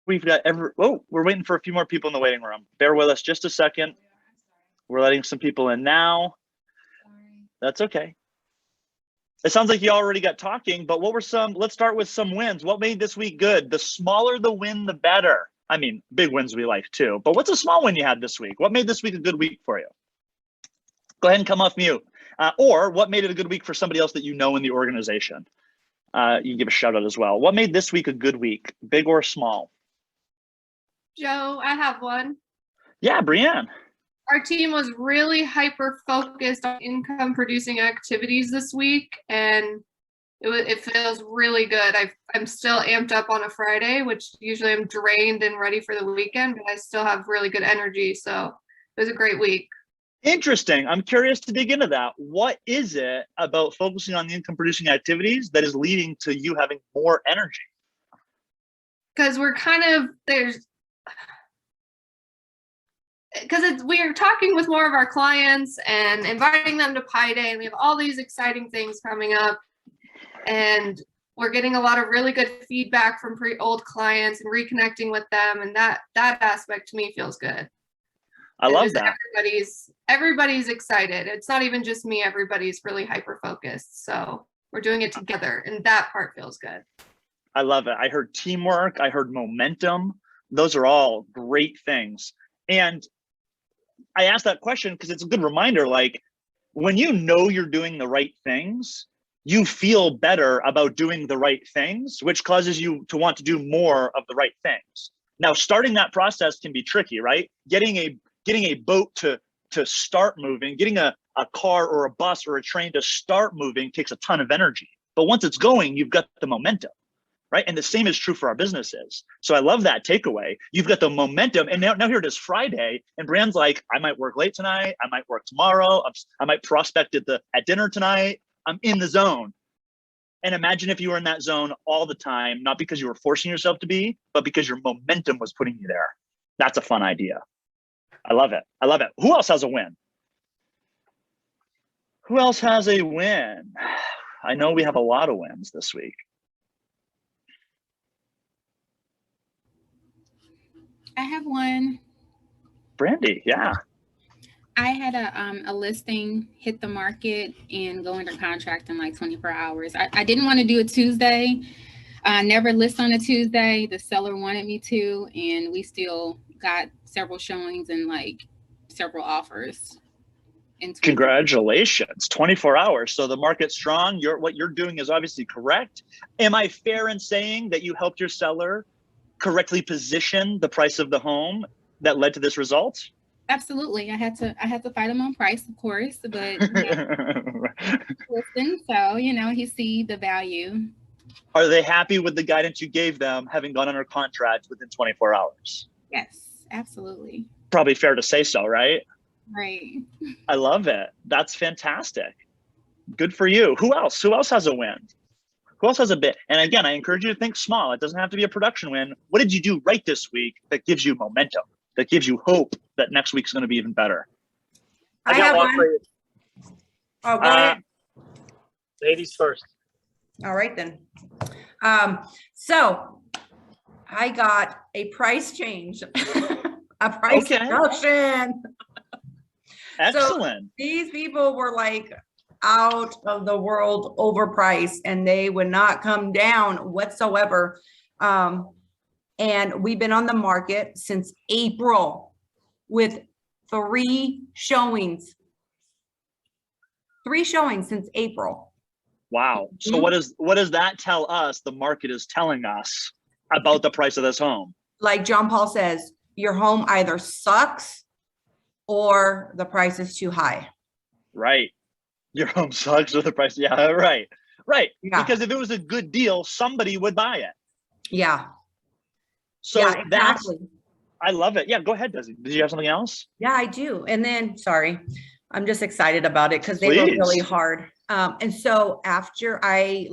We've got we're waiting for a few more people in the waiting room. Bear with us just a second. We're letting some people in now. That's okay. It sounds like you already got talking, but let's start with some wins. What made this week good? The smaller the win, the better. I mean, big wins we like too, but what's a small win you had this week? What made this week a good week for you? Go ahead and come off mute. Or what made it a good week for somebody else that you know in the organization? You can give a shout out as well. What made this week a good week, big or small? Joe, I have one. Yeah, Brianne. Our team was really hyper focused on income producing activities this week, and it feels really good. I'm still amped up on a Friday, which usually I'm drained and ready for the weekend, but I still have really good energy. So it was a great week. Interesting. I'm curious to dig into that. What is it about focusing on the income producing activities that is leading to you having more energy? Because we're we're talking with more of our clients and inviting them to Pi Day, and we have all these exciting things coming up, and we're getting a lot of really good feedback from old clients and reconnecting with them, and that aspect to me feels good. I love that. Everybody's excited. It's not even just me. Everybody's really hyper focused. So we're doing it together, and that part feels good. I love it. I heard teamwork. I heard momentum. Those are all great things. And I asked that question because it's a good reminder, like when you know you're doing the right things, you feel better about doing the right things, which causes you to want to do more of the right things. Now, starting that process can be tricky, right? Getting a boat to start moving, getting a car or a bus or a train to start moving takes a ton of energy. But once it's going, you've got the momentum. Right. And the same is true for our businesses. So I love that takeaway. You've got the momentum. And now here it is Friday. And Brianne's like, I might work late tonight. I might work tomorrow. I might prospect at dinner tonight. I'm in the zone. And imagine if you were in that zone all the time, not because you were forcing yourself to be, but because your momentum was putting you there. That's a fun idea. I love it. I love it. Who else has a win? Who else has a win? I know we have a lot of wins this week. I have one. Brandy, yeah. I had a listing hit the market and go under contract in like 24 hours. I didn't want to do it Tuesday. I never list on a Tuesday. The seller wanted me to, and we still got several showings and like several offers. Congratulations, 24 hours. So the market's strong. What you're doing is obviously correct. Am I fair in saying that you helped your seller correctly position the price of the home that led to this result? Absolutely. I had to fight him on price, of course, but listen, so he see the value. Are they happy with the guidance you gave them, having gone under contract within 24 hours? Yes, absolutely. Probably fair to say so, right? Right. I love it. That's fantastic. Good for you. Who else? Who else has a win? Who else has a bit? And again, I encourage you to think small. It doesn't have to be a production win. What did you do right this week that gives you momentum, that gives you hope that next week's going to be even better? I got one. Oh, go ahead. Ladies first. All right, then. So I got a price change, a price reduction. Excellent. So these people were like out of the world overpriced, and they would not come down whatsoever. And we've been on the market since April with 3 showings. 3 showings since April. Wow. So what does that tell us the market is telling us about the price of this home? Like John Paul says, your home either sucks or the price is too high. Right. Your home sucks or the price. Yeah, right. Right. Yeah. Because if it was a good deal, somebody would buy it. Yeah. So yeah, exactly. I love it. Yeah, go ahead, Desi. Did you have something else? Yeah, I do. And then, sorry, I'm just excited about it because they were really hard. And so after I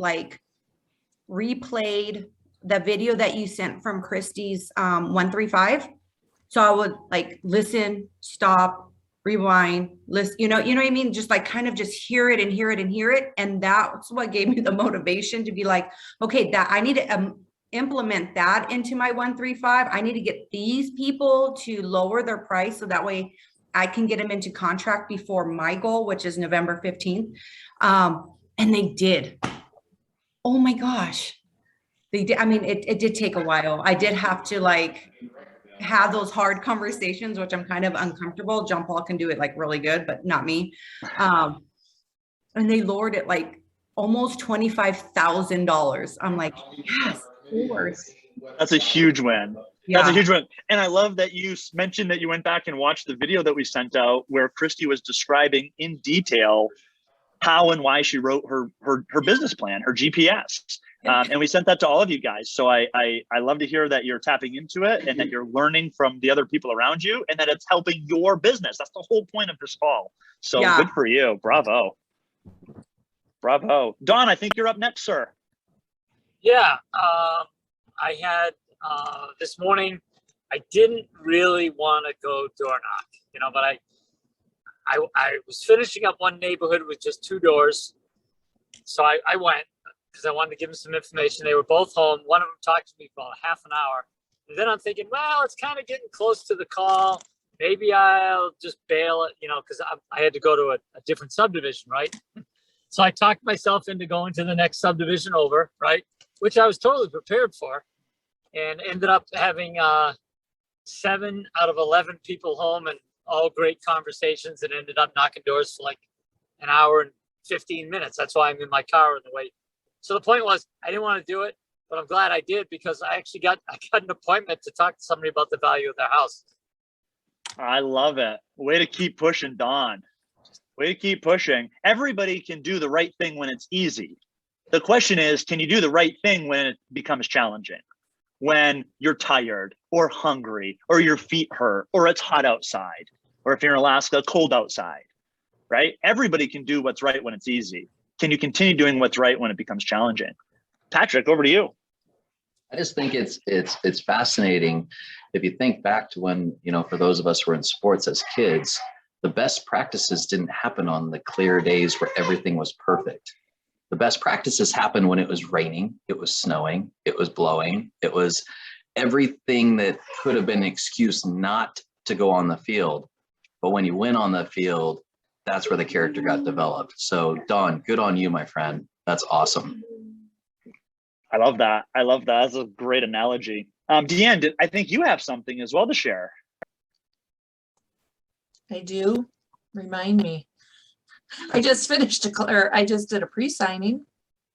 replayed the video that you sent from Christie's 135, so I would listen, stop, rewind, listen, you know what I mean? Just kind of just hear it and hear it and hear it. And that's what gave me the motivation to be like, okay, that I need to implement that into my 135. I need to get these people to lower their price so that way I can get them into contract before my goal, which is November 15th. And they did. Oh my gosh. They did. I mean, it did take a while. I did have to like have those hard conversations, which I'm kind of uncomfortable. John Paul can do it like really good, but not me. And they lowered it like almost $25,000. I'm like, yes, of course. That's a huge win. Yeah. That's a huge win. And I love that you mentioned that you went back and watched the video that we sent out where Christy was describing in detail how and why she wrote her business plan, her GPS. And we sent that to all of you guys. So I love to hear that you're tapping into it and that you're learning from the other people around you and that it's helping your business. That's the whole point of this call. So Yeah. good for you. Bravo. Bravo. Don, I think you're up next, sir. Yeah, I had this morning. I didn't really want to go door knock, but I was finishing up one neighborhood with just 2 doors, so I went because I wanted to give them some information. They were both home. One of them talked to me for about half an hour, and then I'm thinking, well, it's kind of getting close to the call. Maybe I'll just bail it, because I had to go to a different subdivision, right? So I talked myself into going to the next subdivision over, right? Which I was totally prepared for, and ended up having 7 out of 11 people home and all great conversations, and ended up knocking doors for like an hour and 15 minutes. That's why I'm in my car on the way. So the point was, I didn't want to do it, but I'm glad I did because I actually got an appointment to talk to somebody about the value of their house. I love it. Way to keep pushing, Don. Way to keep pushing. Everybody can do the right thing when it's easy. The question is, can you do the right thing when it becomes challenging? When you're tired or hungry or your feet hurt or it's hot outside, or if you're in Alaska, cold outside, right? Everybody can do what's right when it's easy. Can you continue doing what's right when it becomes challenging? Patrick, over to you. I just think it's fascinating. If you think back to when, for those of us who were in sports as kids, the best practices didn't happen on the clear days where everything was perfect. The best practices happened when it was raining, it was snowing, it was blowing, it was everything that could have been an excuse not to go on the field. But when you went on the field, that's where the character got developed. So Don, good on you, my friend. That's awesome. I love that. I love that. That's a great analogy. Deanne, I think you have something as well to share. I do. Remind me. I just finished I just did a pre-signing.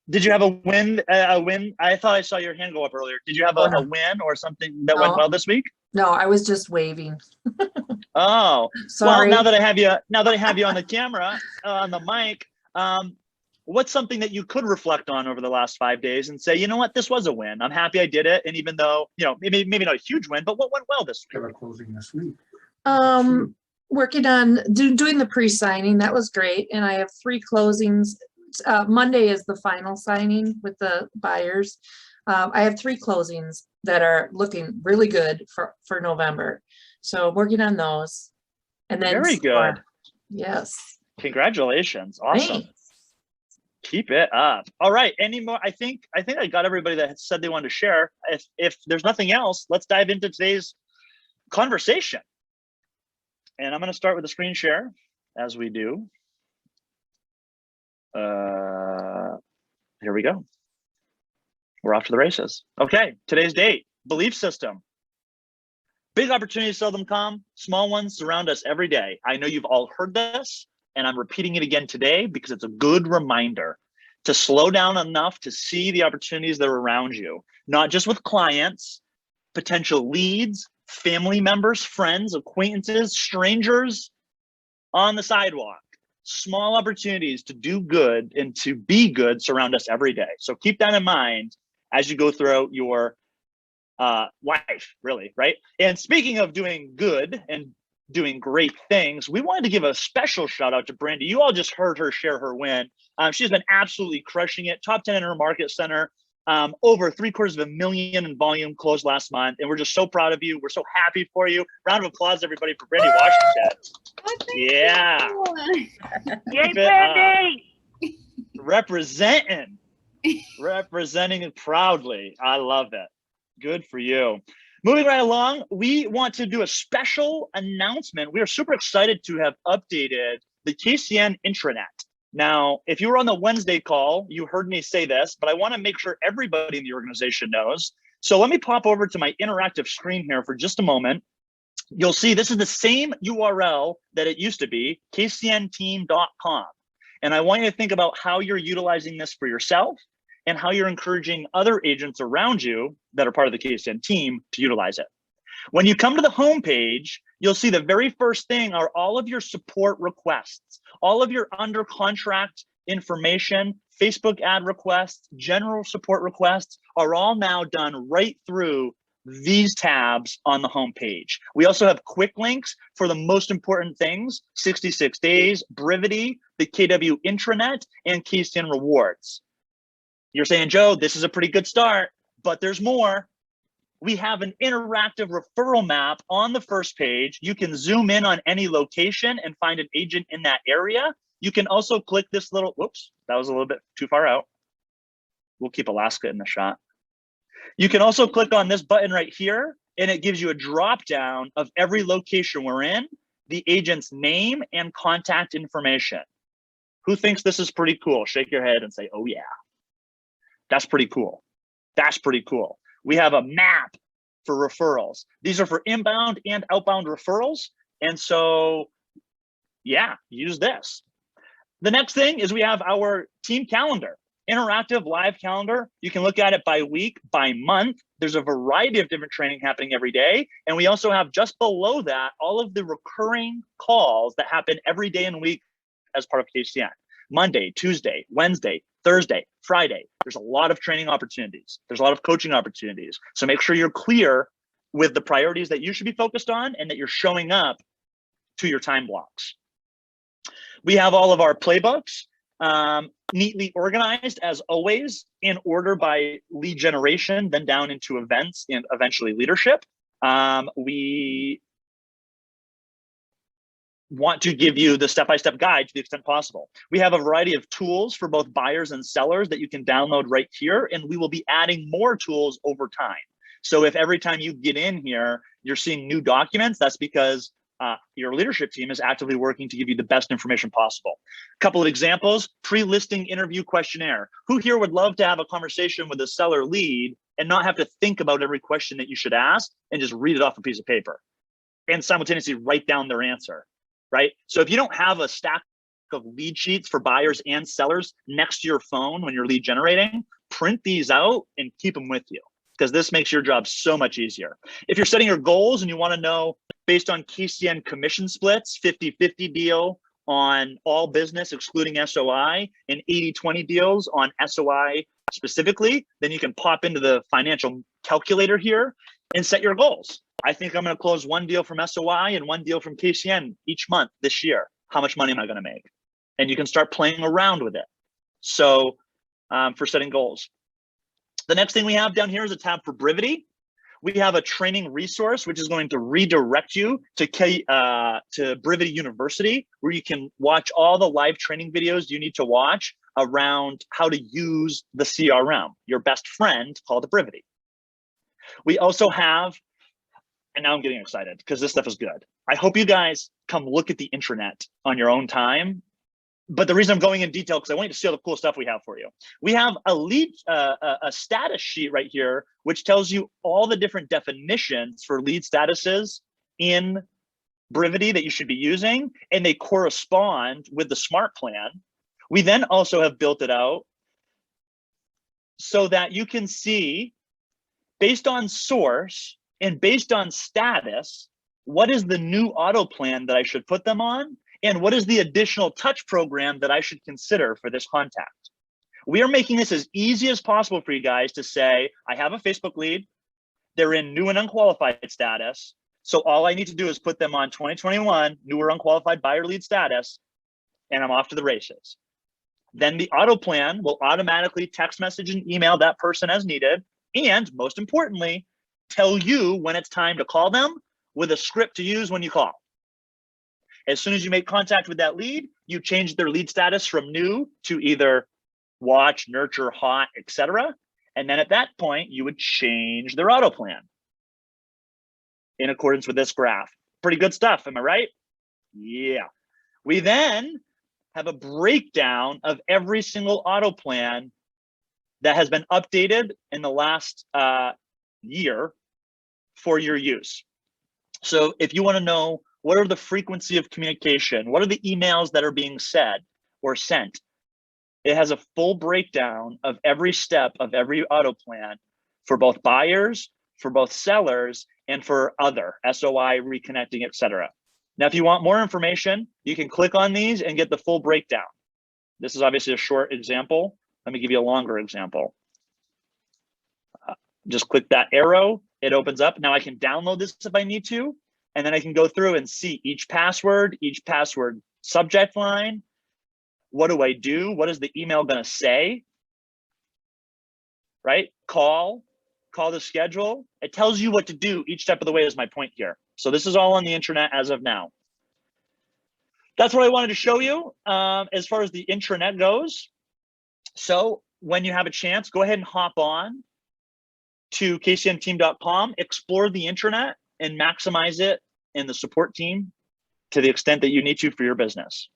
Did you have a win? I thought I saw your hand go up earlier. Did you have a win or something that went well this week? No, I was just waving. Oh, Sorry. Well, now that I have you on the camera, on the mic, what's something that you could reflect on over the last 5 days and say, you know what, this was a win. I'm happy I did it. And even though, maybe not a huge win, but what went well this week? Closing this week. Working on doing the pre-signing. That was great. And I have 3 closings. Monday is the final signing with the buyers. I have 3 closings that are looking really good for November. So working on those. And then very good. Yes. Congratulations. Awesome. Thanks. Keep it up. All right. Any more? I think I got everybody that said they wanted to share. If there's nothing else, let's dive into today's conversation. And I'm going to start with the screen share as we do. Here we go. We're off to the races. Okay, today's date, belief system. Big opportunities seldom come, small ones surround us every day. I know you've all heard this, and I'm repeating it again today because it's a good reminder to slow down enough to see the opportunities that are around you, not just with clients, potential leads, family members, friends, acquaintances, strangers on the sidewalk. Small opportunities to do good and to be good surround us every day. So keep that in mind as you go throughout your life, really, right? And speaking of doing good and doing great things, we wanted to give a special shout out to Brandy. You all just heard her share her win. She's been absolutely crushing it. Top 10 in her market center. Over $750,000 in volume closed last month. And we're just so proud of you. We're so happy for you. Round of applause, everybody, for Brandy Washington. Yeah. Yay, Brandy! Representing it proudly. I love it. Good for you. Moving right along, we want to do a special announcement. We are super excited to have updated the KCN intranet. Now, if you were on the Wednesday call, you heard me say this, but I want to make sure everybody in the organization knows. So let me pop over to my interactive screen here for just a moment. You'll see this is the same URL that it used to be, kcnteam.com. And I want you to think about how you're utilizing this for yourself and how you're encouraging other agents around you that are part of the KCN team to utilize it. When you come to the homepage, you'll see the very first thing are all of your support requests, all of your under contract information, Facebook ad requests, general support requests are all now done right through these tabs on the homepage. We also have quick links for the most important things, 66 days, Brivity, the KW intranet, and KCN rewards. You're saying, Joe, this is a pretty good start, but there's more. We have an interactive referral map on the first page. You can zoom in on any location and find an agent in that area. You can also click this little, whoops, that was a little bit too far out. We'll keep Alaska in the shot. You can also click on this button right here, and it gives you a drop down of every location we're in, the agent's name and contact information. Who thinks this is pretty cool? Shake your head and say, oh yeah. That's pretty cool. That's pretty cool. We have a map for referrals. These are for inbound and outbound referrals. And so, yeah, use this. The next thing is we have our team calendar, interactive live calendar. You can look at it by week, by month. There's a variety of different training happening every day. And we also have just below that, all of the recurring calls that happen every day and week as part of KCN. Monday, Tuesday, Wednesday, Thursday, Friday. There's a lot of training opportunities. There's a lot of coaching opportunities. So make sure you're clear with the priorities that you should be focused on and that you're showing up to your time blocks. We have all of our playbooks neatly organized as always in order by lead generation, then down into events and eventually leadership. We want to give you the step-by-step guide to the extent possible. We have a variety of tools for both buyers and sellers that you can download right here, and we will be adding more tools over time. So if every time you get in here, you're seeing new documents, that's because your leadership team is actively working to give you the best information possible. A couple of examples, pre-listing interview questionnaire. Who here would love to have a conversation with a seller lead and not have to think about every question that you should ask and just read it off a piece of paper and simultaneously write down their answer? Right? So if you don't have a stack of lead sheets for buyers and sellers next to your phone when you're lead generating, print these out and keep them with you because this makes your job so much easier. If you're setting your goals and you want to know based on KCN commission splits, 50-50 deal on all business excluding SOI and 80-20 deals on SOI specifically, then you can pop into the financial calculator here and set your goals. I think I'm going to close one deal from SOI and one deal from KCN each month this year. How much money am I going to make? And you can start playing around with it. So for setting goals. The next thing we have down here is a tab for Brivity. We have a training resource, which is going to redirect you to Brivity University, where you can watch all the live training videos you need to watch around how to use the CRM, your best friend called Brivity. We also have, and now I'm getting excited because this stuff is good. I hope you guys come look at the intranet on your own time. But the reason I'm going in detail because I want you to see all the cool stuff we have for you. We have a status sheet right here, which tells you all the different definitions for lead statuses in Brivity that you should be using, and they correspond with the SMART plan. We then also have built it out so that you can see, based on source and based on status, what is the new auto plan that I should put them on? And what is the additional touch program that I should consider for this contact? We are making this as easy as possible for you guys to say, I have a Facebook lead, they're in new and unqualified status. So all I need to do is put them on 2021 new or unqualified buyer lead status, and I'm off to the races. Then the auto plan will automatically text message and email that person as needed. And most importantly, tell you when it's time to call them with a script to use when you call. As soon as you make contact with that lead, you change their lead status from new to either watch, nurture, hot, etc. And then at that point, you would change their auto plan in accordance with this graph. Pretty good stuff, am I right? Yeah. We then have a breakdown of every single auto plan that has been updated in the last year for your use. So if you want to know what are the frequency of communication, what are the emails that are being said or sent, it has a full breakdown of every step of every auto plan for both buyers, for both sellers, and for other SOI, reconnecting, etc. Now, if you want more information, you can click on these and get the full breakdown. This is obviously a short example. Let me give you a longer example. Just click that arrow, it opens up. Now I can download this if I need to, and then I can go through and see each password subject line. What do I do? What is the email gonna say? Right? Call the schedule. It tells you what to do each step of the way is my point here. So this is all on the intranet as of now. That's what I wanted to show you as far as the intranet goes. So when you have a chance, go ahead and hop on to kcnteam.com, explore the intranet and maximize it in the support team to the extent that you need to for your business.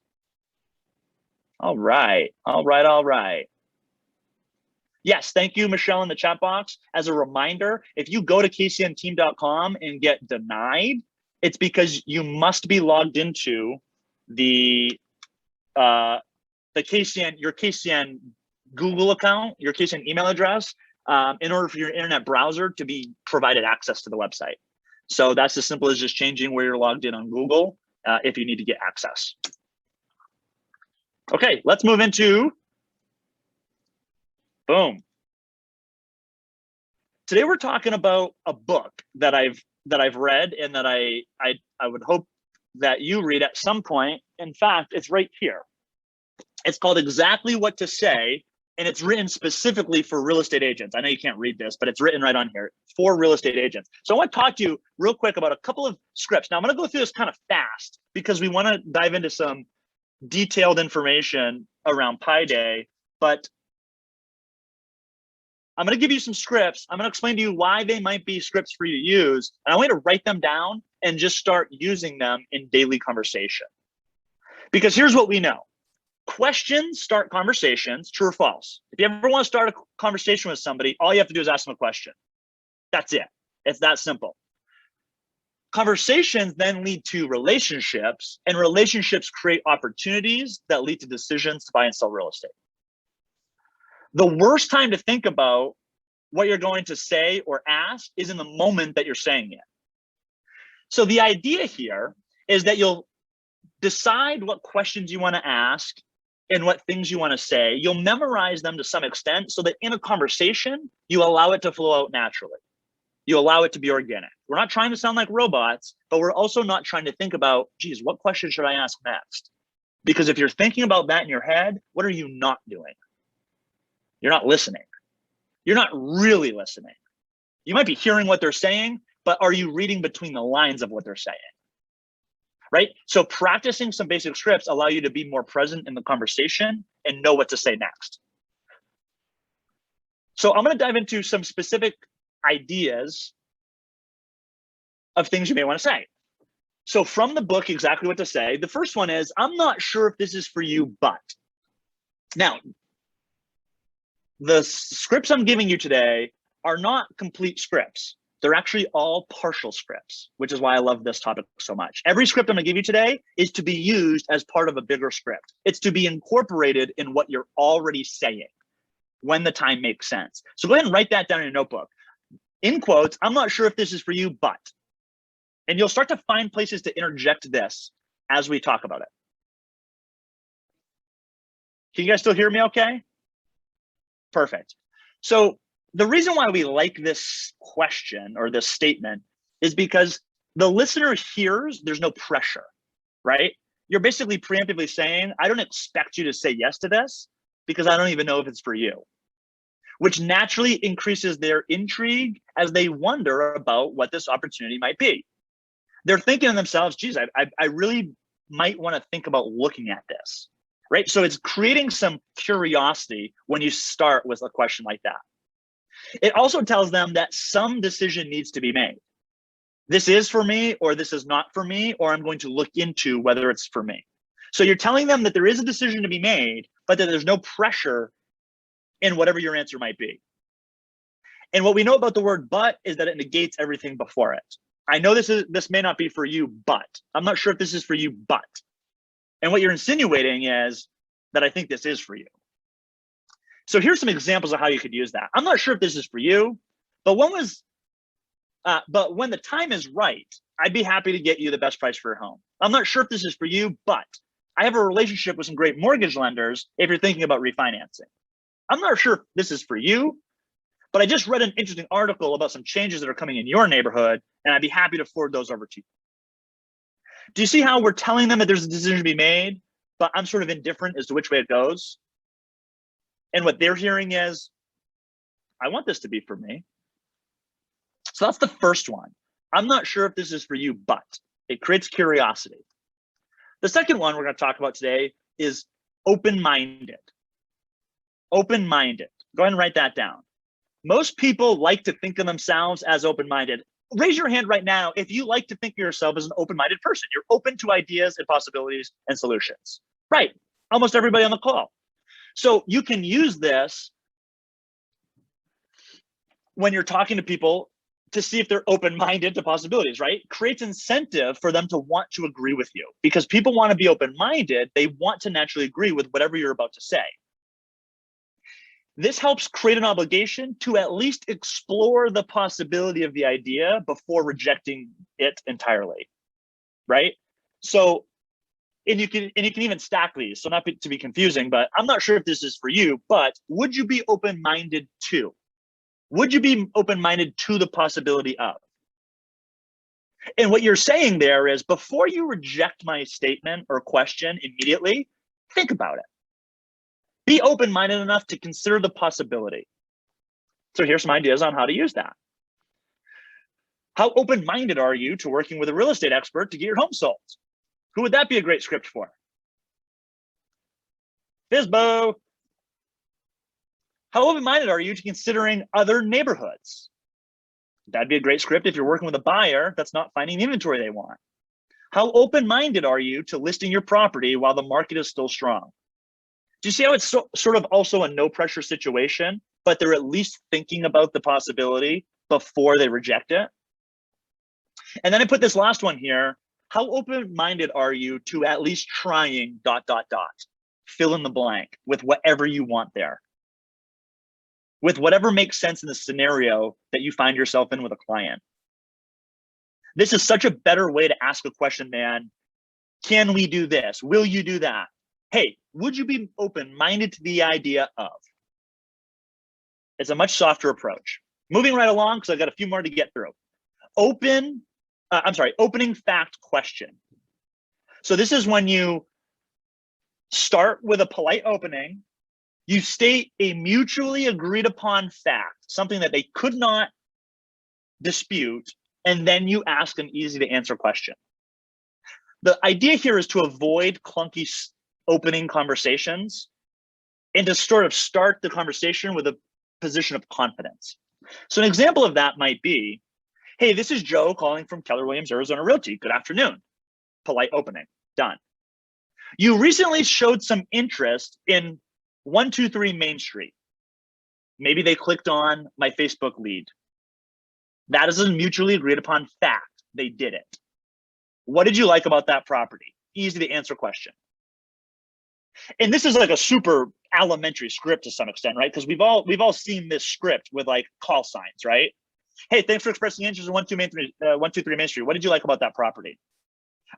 All right. Yes, thank you, Michelle, in the chat box. As a reminder, if you go to kcnteam.com and get denied, it's because you must be logged into your KCN Google account, your KCN email address, in order for your internet browser to be provided access to the website. So that's as simple as just changing where you're logged in on Google if you need to get access. Okay, let's move into, boom. Today we're talking about a book that I've read and that I would hope that you read at some point. In fact, it's right here. It's called Exactly What to Say, and it's written specifically for real estate agents. I know you can't read this, but it's written right on here for real estate agents. So I want to talk to you real quick about a couple of scripts. Now I'm going to go through this kind of fast because we want to dive into some detailed information around Pi Day, but I'm going to give you some scripts. I'm going to explain to you why they might be scripts for you to use. And I want you to write them down and just start using them in daily conversation. Because here's what we know. Questions start conversations, true or false. If you ever want to start a conversation with somebody, all you have to do is ask them a question. That's it. It's that simple. Conversations then lead to relationships, and relationships create opportunities that lead to decisions to buy and sell real estate. The worst time to think about what you're going to say or ask is in the moment that you're saying it. So the idea here is that you'll decide what questions you want to ask and what things you want to say. You'll memorize them to some extent so that in a conversation, you allow it to flow out naturally. You allow it to be organic. We're not trying to sound like robots, but we're also not trying to think about, geez, what question should I ask next? Because if you're thinking about that in your head, what are you not doing? You're not listening. You're not really listening. You might be hearing what they're saying, but are you reading between the lines of what they're saying? Right? So practicing some basic scripts allow you to be more present in the conversation and know what to say next. So I'm going to dive into some specific ideas of things you may want to say. So from the book, Exactly What to Say, the first one is, I'm not sure if this is for you, but. Now, the scripts I'm giving you today are not complete scripts. They're actually all partial scripts, which is why I love this topic so much. Every script I'm gonna give you today is to be used as part of a bigger script. It's to be incorporated in what you're already saying when the time makes sense. So go ahead and write that down in your notebook. In quotes, I'm not sure if this is for you, but. And you'll start to find places to interject this as we talk about it. Can you guys still hear me okay? Perfect. So the reason why we like this question or this statement is because the listener hears there's no pressure, right? You're basically preemptively saying, I don't expect you to say yes to this because I don't even know if it's for you, which naturally increases their intrigue as they wonder about what this opportunity might be. They're thinking to themselves, geez, I really might want to think about looking at this, right? So it's creating some curiosity when you start with a question like that. It also tells them that some decision needs to be made. This is for me, or this is not for me, or I'm going to look into whether it's for me. So you're telling them that there is a decision to be made, but that there's no pressure in whatever your answer might be. And what we know about the word but is that it negates everything before it. I know this may not be for you, but I'm not sure if this is for you, but. And what you're insinuating is that I think this is for you. So here's some examples of how you could use that. I'm not sure if this is for you, but when the time is right, I'd be happy to get you the best price for your home. I'm not sure if this is for you, but I have a relationship with some great mortgage lenders if you're thinking about refinancing. I'm not sure if this is for you, but I just read an interesting article about some changes that are coming in your neighborhood, and I'd be happy to forward those over to you. Do you see how we're telling them that there's a decision to be made, but I'm sort of indifferent as to which way it goes? And what they're hearing is, I want this to be for me. So that's the first one. I'm not sure if this is for you, but it creates curiosity. The second one we're going to talk about today is open-minded. Open-minded. Go ahead and write that down. Most people like to think of themselves as open-minded. Raise your hand right now if you like to think of yourself as an open-minded person. You're open to ideas and possibilities and solutions. Right. Almost everybody on the call. So you can use this when you're talking to people to see if they're open-minded to possibilities, right? Creates incentive for them to want to agree with you, because people want to be open-minded. They want to naturally agree with whatever you're about to say. This helps create an obligation to at least explore the possibility of the idea before rejecting it entirely, right? So, and you can even stack these, so not to be confusing, but I'm not sure if this is for you, but would you be open-minded to? Would you be open-minded to the possibility of? And what you're saying there is, before you reject my statement or question immediately, think about it. Be open-minded enough to consider the possibility. So here's some ideas on how to use that. How open-minded are you to working with a real estate expert to get your home sold? Who would that be a great script for? Fizbo. How open-minded are you to considering other neighborhoods? That'd be a great script if you're working with a buyer that's not finding the inventory they want. How open-minded are you to listing your property while the market is still strong? Do you see how it's sort of also a no pressure situation, but they're at least thinking about the possibility before they reject it? And then I put this last one here. How open-minded are you to at least trying ... Fill in the blank with whatever you want there, with whatever makes sense in the scenario that you find yourself in with a client. This is such a better way to ask a question than, can we do this? Will you do that? Hey, would you be open-minded to the idea of? It's a much softer approach. Moving right along, because I've got a few more to get through. Opening fact question. So this is when you start with a polite opening, you state a mutually agreed upon fact, something that they could not dispute, and then you ask an easy to answer question. The idea here is to avoid clunky opening conversations and to sort of start the conversation with a position of confidence. So an example of that might be, hey, this is Joe calling from Keller Williams Arizona Realty. Good afternoon. Polite opening, done. You recently showed some interest in 123 Main Street. Maybe they clicked on my Facebook lead. That is a mutually agreed upon fact. They did it. What did you like about that property? Easy to answer question. And this is like a super elementary script to some extent, right? Because we've all seen this script with like call signs, right? Hey, thanks for expressing interest in 123 Main Street. What did you like about that property?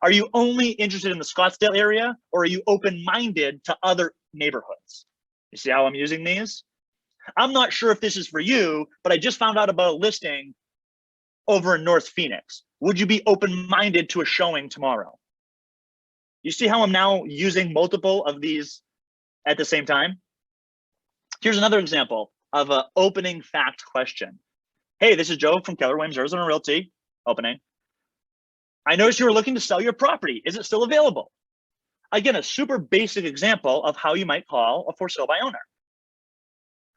Are you only interested in the Scottsdale area, or are you open-minded to other neighborhoods? You see how I'm using these? I'm not sure if this is for you, but I just found out about a listing over in North Phoenix. Would you be open-minded to a showing tomorrow? You see how I'm now using multiple of these at the same time? Here's another example of an opening fact question. Hey, this is Joe from Keller Williams Arizona Realty. Opening. I noticed you were looking to sell your property. Is it still available? Again, a super basic example of how you might call a for sale by owner.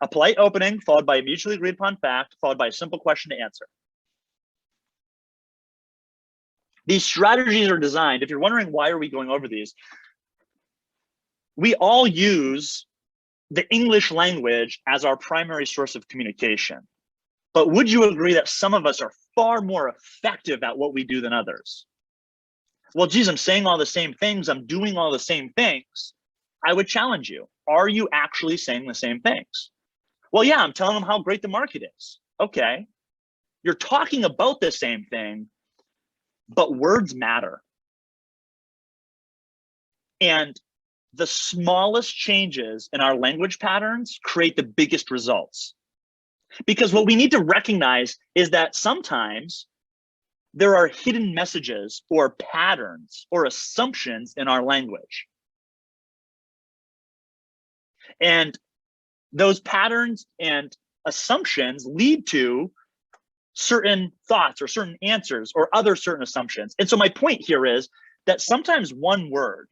A polite opening followed by a mutually agreed upon fact, followed by a simple question to answer. These strategies are designed, if you're wondering why are we going over these, we all use the English language as our primary source of communication. But would you agree that some of us are far more effective at what we do than others? Well, geez, I'm saying all the same things, I'm doing all the same things. I would challenge you. Are you actually saying the same things? Well, yeah, I'm telling them how great the market is. Okay. You're talking about the same thing, but words matter. And the smallest changes in our language patterns create the biggest results. Because what we need to recognize is that sometimes there are hidden messages or patterns or assumptions in our language. And those patterns and assumptions lead to certain thoughts or certain answers or other certain assumptions. And so my point here is that sometimes one word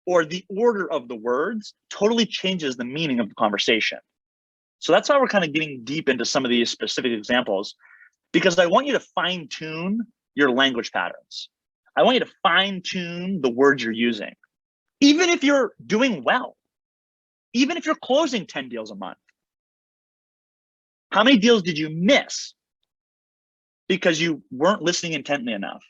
or the order of the words totally changes the meaning of the conversation. So that's why we're kind of getting deep into some of these specific examples, because I want you to fine tune your language patterns. I want you to fine tune the words you're using. Even if you're doing well, even if you're closing 10 deals a month, how many deals did you miss because you weren't listening intently enough,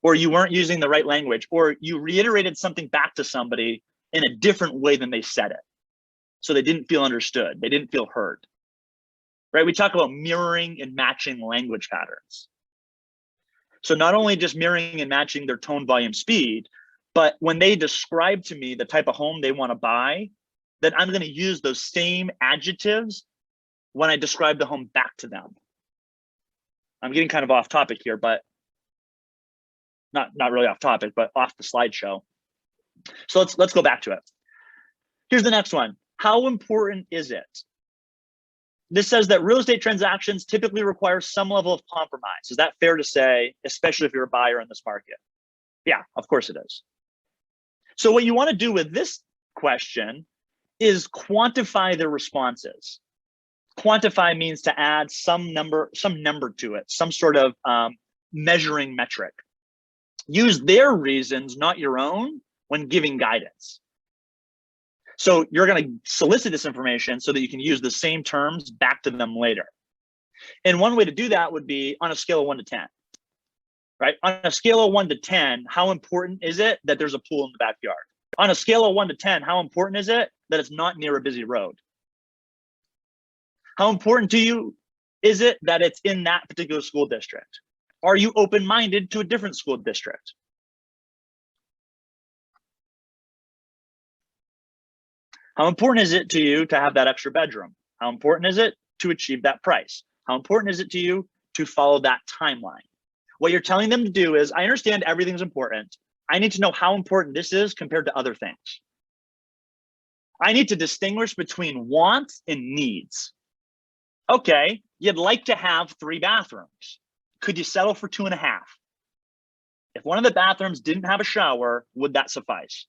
or you weren't using the right language, or you reiterated something back to somebody in a different way than they said it? So they didn't feel understood, they didn't feel heard, right? We talk about mirroring and matching language patterns. So not only just mirroring and matching their tone, volume, speed, but when they describe to me the type of home they want to buy, then I'm going to use those same adjectives when I describe the home back to them. I'm getting kind of off topic here, but not really off topic, but off the slideshow. So let's go back to it. Here's the next one. How important is it? This says that real estate transactions typically require some level of compromise. Is that fair to say, especially if you're a buyer in this market? Yeah, of course it is. So what you want to do with this question is quantify their responses. Quantify means to add some number to it, some sort of measuring metric. Use their reasons, not your own, when giving guidance. So you're going to solicit this information so that you can use the same terms back to them later. And one way to do that would be on a scale of 1 to 10, right? On a scale of 1 to 10, how important is it that there's a pool in the backyard? On a scale of 1 to 10, how important is it that it's not near a busy road? How important to you is it that it's in that particular school district? Are you open-minded to a different school district? How important is it to you to have that extra bedroom? How important is it to achieve that price? How important is it to you to follow that timeline? What you're telling them to do is, I understand everything's important. I need to know how important this is compared to other things. I need to distinguish between wants and needs. Okay, you'd like to have 3 bathrooms. Could you settle for 2.5? If one of the bathrooms didn't have a shower, would that suffice?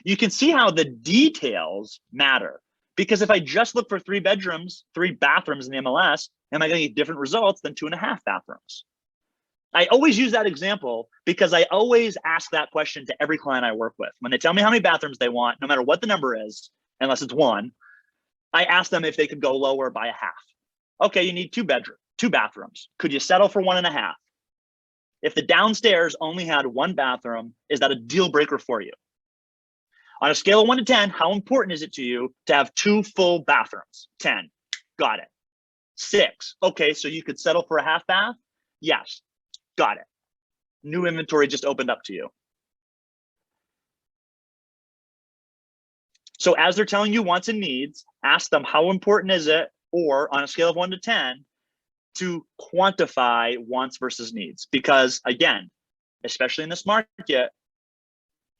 You can see how the details matter, because if I just look for 3 bathrooms in the MLS, am I going to get different results than 2.5 bathrooms? I always use that example because I always ask that question to every client I work with. When they tell me how many bathrooms they want, no matter what the number is, unless it's 1, I ask them if they could go lower by 1/2. Okay, you need 2 bathrooms. Could you settle for 1.5? If the downstairs only had 1 bathroom, is that a deal breaker for you? On a scale of 1 to 10, how important is it to you to have 2 full bathrooms? 10, got it. 6, okay, so you could settle for a 1/2 bath? Yes, got it. New inventory just opened up to you. So as they're telling you wants and needs, ask them how important is it, or on a scale of 1 to 10, to quantify wants versus needs. Because again, especially in this market,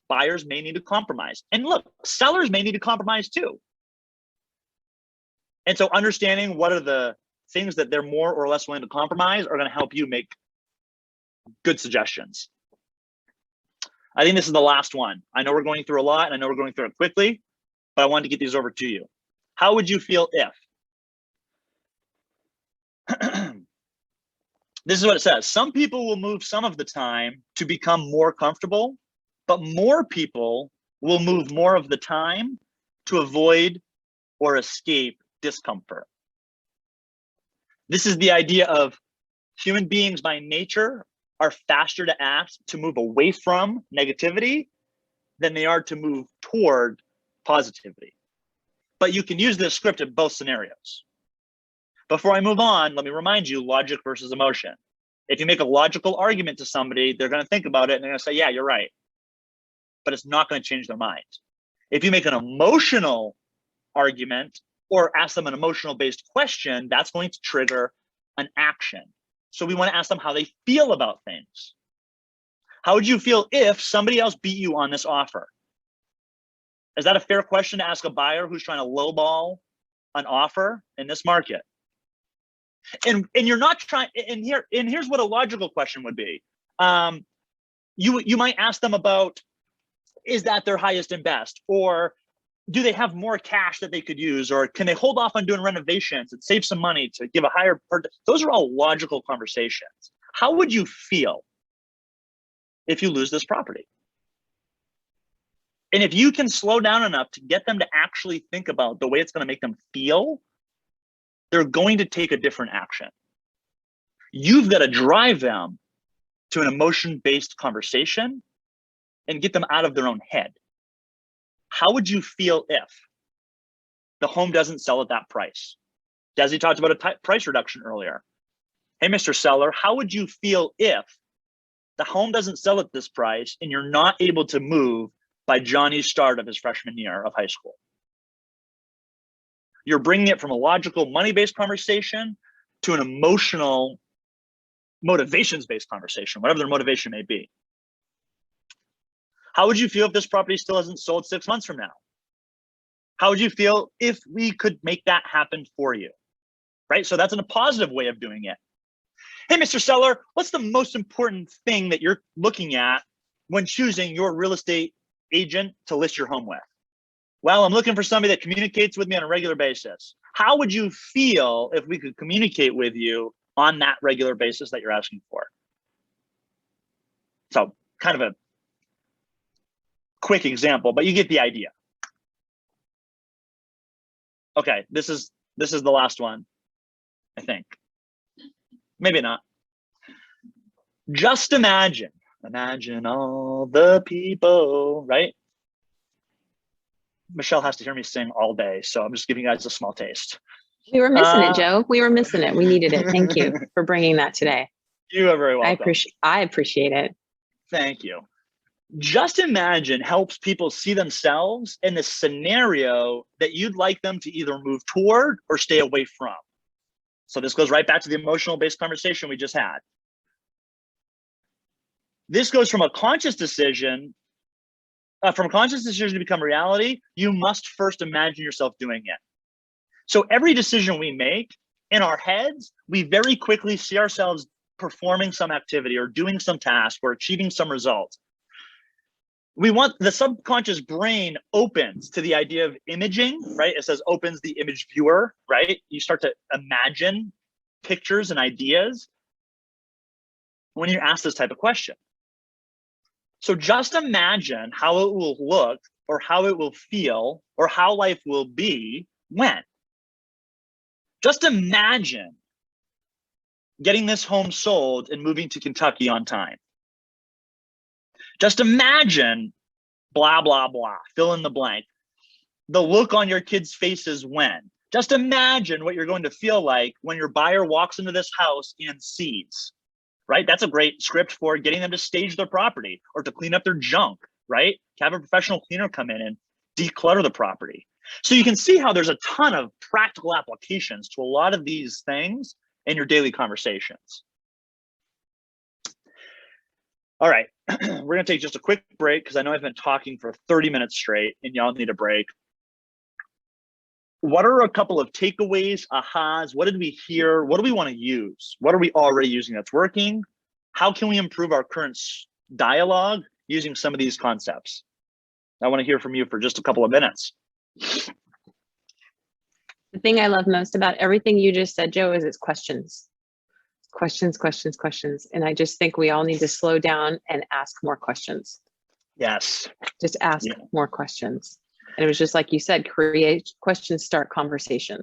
buyers may need to compromise. And look, sellers may need to compromise too. And so understanding what are the things that they're more or less willing to compromise are going to help you make good suggestions. I think this is the last one. I know we're going through a lot, and I know we're going through it quickly, but I wanted to get these over to you. How would you feel if This is what it says. Some people will move some of the time to become more comfortable, but more people will move more of the time to avoid or escape discomfort. This is the idea of human beings by nature are faster to act to move away from negativity than they are to move toward positivity. But you can use this script in both scenarios. Before I move on, let me remind you, logic versus emotion. If you make a logical argument to somebody, they're going to think about it and they're going to say, yeah, you're right. But it's not going to change their mind. If you make an emotional argument or ask them an emotional based question, that's going to trigger an action. So we want to ask them how they feel about things. How would you feel if somebody else beat you on this offer? Is that a fair question to ask a buyer who's trying to lowball an offer in this market? And you're not trying, and here's what a logical question would be. You might ask them about, is that their highest and best? Or do they have more cash that they could use? Or can they hold off on doing renovations and save some money to give a higher purchase? Those are all logical conversations. How would you feel if you lose this property? And if you can slow down enough to get them to actually think about the way it's going to make them feel, they're going to take a different action. You've got to drive them to an emotion-based conversation and get them out of their own head. How would you feel if the home doesn't sell at that price? Desi talked about a price reduction earlier. Hey, Mr. Seller, how would you feel if the home doesn't sell at this price and you're not able to move by Johnny's start of his freshman year of high school? You're bringing it from a logical money-based conversation to an emotional motivations-based conversation, whatever their motivation may be. How would you feel if this property still hasn't sold 6 months from now? How would you feel if we could make that happen for you? Right? So that's a positive way of doing it. Hey, Mr. Seller, what's the most important thing that you're looking at when choosing your real estate agent to list your home with? Well, I'm looking for somebody that communicates with me on a regular basis. How would you feel if we could communicate with you on that regular basis that you're asking for? So kind of a quick example, but you get the idea. Okay, this is the last one, I think. Maybe not. Just imagine all the people, right? Michelle has to hear me sing all day, so I'm just giving you guys a small taste. We were missing it, Joe. We were missing it. We needed it. Thank you for bringing that today. You are very welcome. I appreciate it. Thank you. Just imagine helps people see themselves in the scenario that you'd like them to either move toward or stay away from. So this goes right back to the emotional based conversation we just had. This goes from a conscious decision, to become reality. You must first imagine yourself doing it. So every decision we make in our heads, we very quickly see ourselves performing some activity or doing some task or achieving some result. We want the subconscious brain opens to the idea of imaging, right? It says opens the image viewer, right? You start to imagine pictures and ideas when you ask this type of question. So just imagine how it will look or how it will feel or how life will be when. Just imagine getting this home sold and moving to Kentucky on time. Just imagine blah, blah, blah, fill in the blank. The look on your kids' faces when. Just imagine what you're going to feel like when your buyer walks into this house and sees, right? That's a great script for getting them to stage their property or to clean up their junk, right? To have a professional cleaner come in and declutter the property. So you can see how there's a ton of practical applications to a lot of these things in your daily conversations. All right, we're gonna take just a quick break because I know I've been talking for 30 minutes straight and y'all need a break. What are a couple of takeaways, ahas? What did we hear? What do we want to use? What are we already using that's working? How can we improve our current dialogue using some of these concepts? I want to hear from you for just a couple of minutes. The thing I love most about everything you just said, Joe, is it's questions. questions, questions, questions. And I just think we all need to slow down and ask more questions. Yes. Just ask Yeah. more questions. And it was just like you said, create questions, start conversation.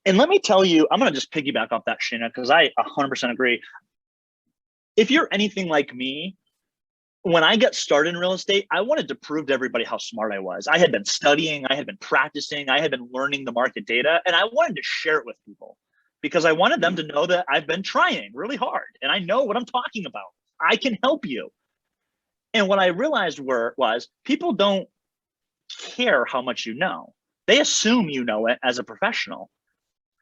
And let me tell you, I'm going to just piggyback off that, Sheena, because I 100% agree. If you're anything like me, when I got started in real estate, I wanted to prove to everybody how smart I was. I had been studying, I had been practicing, I had been learning the market data, and I wanted to share it with people because I wanted them to know that I've been trying really hard and I know what I'm talking about. I can help you. And what I realized was people don't care how much you know. They assume you know it as a professional.